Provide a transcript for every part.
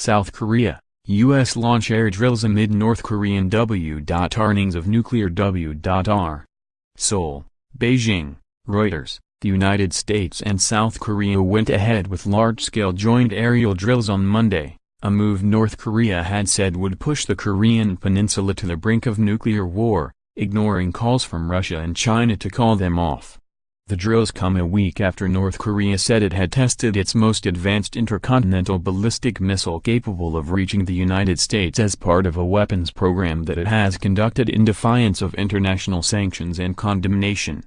South Korea, U.S. launch air drills amid North Korean w.arnings of nuclear w.ar. Seoul, Beijing, Reuters. The United States and South Korea went ahead with large-scale joint aerial drills on Monday, a move North Korea had said would push the Korean peninsula to the brink of nuclear war, ignoring calls from Russia and China to call them off. The drills come a week after North Korea said it had tested its most advanced intercontinental ballistic missile capable of reaching the United States as part of a weapons program that it has conducted in defiance of international sanctions and condemnation.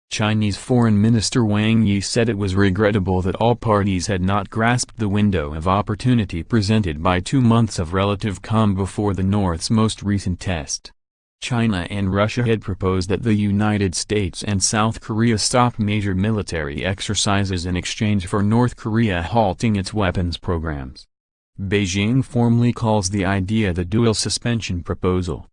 Chinese Foreign Minister Wang Yi said it was regrettable that all parties had not grasped the window of opportunity presented by 2 months of relative calm before the North's most recent test. China and Russia had proposed that the United States and South Korea stop major military exercises in exchange for North Korea halting its weapons programs. Beijing formally calls the idea the dual suspension proposal.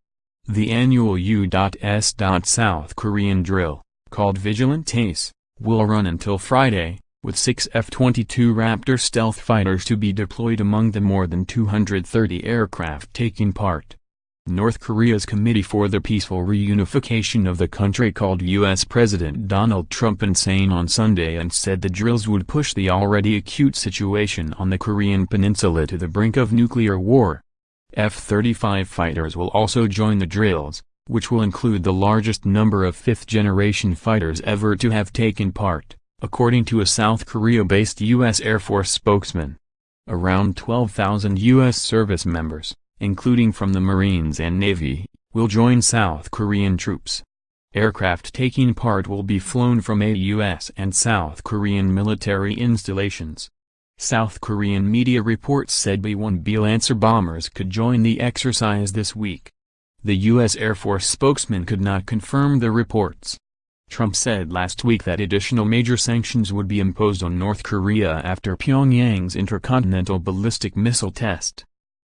The annual U.S. South Korean drill, called Vigilant Ace, will run until Friday, with 6 F-22 Raptor stealth fighters to be deployed among the more than 230 aircraft taking part. North Korea's Committee for the Peaceful Reunification of the country called U.S. President Donald Trump insane on Sunday and said the drills would push the already acute situation on the Korean peninsula to the brink of nuclear war. F-35 fighters will also join the drills, which will include the largest number of fifth-generation fighters ever to have taken part, according to a South Korea-based U.S. Air Force spokesman. Around 12,000 U.S. service members, including from the Marines and Navy, will join South Korean troops. Aircraft taking part will be flown from U.S. and South Korean military installations. South Korean media reports said B-1B Lancer bombers could join the exercise this week. The U.S. Air Force spokesman could not confirm the reports. Trump said last week that additional major sanctions would be imposed on North Korea after Pyongyang's intercontinental ballistic missile test.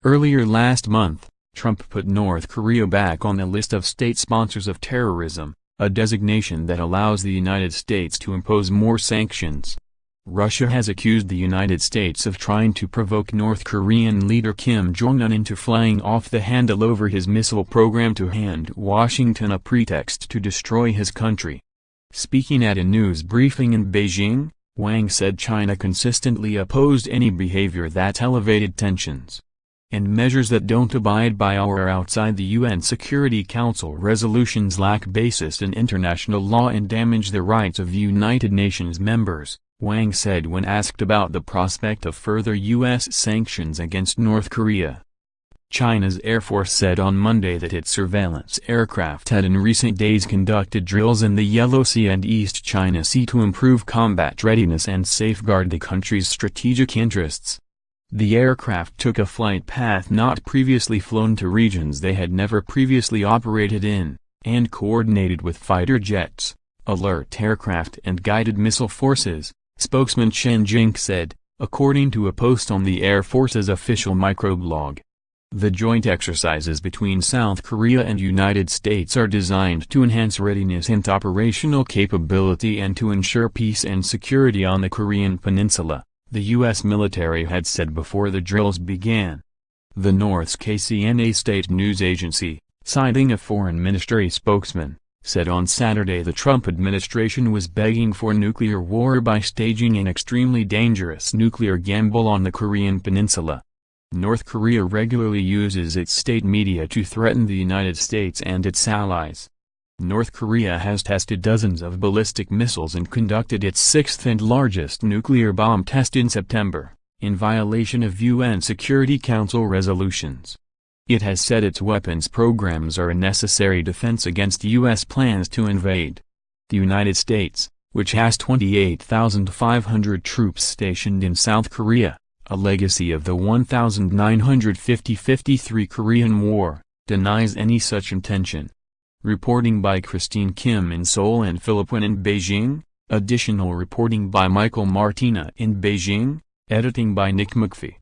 Earlier last month, Trump put North Korea back on the list of state sponsors of terrorism, a designation that allows the United States to impose more sanctions. Russia has accused the United States of trying to provoke North Korean leader Kim Jong-un into flying off the handle over his missile program to hand Washington a pretext to destroy his country. Speaking at a news briefing in Beijing, Wang said China consistently opposed any behavior that elevated tensions and measures that don't abide by or outside the UN Security Council resolutions lack basis in international law and damage the rights of United Nations members, Wang said when asked about the prospect of further U.S. sanctions against North Korea. China's Air Force said on Monday that its surveillance aircraft had in recent days conducted drills in the Yellow Sea and East China Sea to improve combat readiness and safeguard the country's strategic interests. The aircraft took a flight path not previously flown to regions they had never previously operated in, and coordinated with fighter jets, alert aircraft and guided missile forces, spokesman Chen Jing said, according to a post on the Air Force's official microblog. The joint exercises between South Korea and United States are designed to enhance readiness and operational capability and to ensure peace and security on the Korean peninsula, the U.S. military had said before the drills began. The North's KCNA state news agency, citing a foreign ministry spokesman, said on Saturday the Trump administration was begging for nuclear war by staging an extremely dangerous nuclear gamble on the Korean peninsula. North Korea regularly uses its state media to threaten the United States and its allies. North Korea has tested dozens of ballistic missiles and conducted its sixth and largest nuclear bomb test in September, in violation of UN Security Council resolutions. It has said its weapons programs are a necessary defense against U.S. plans to invade. The United States, which has 28,500 troops stationed in South Korea, a legacy of the 1950–53 Korean War, denies any such intention. Reporting by Christine Kim in Seoul and Philip Wen in Beijing, additional reporting by Michael Martina in Beijing, editing by Nick McPhee.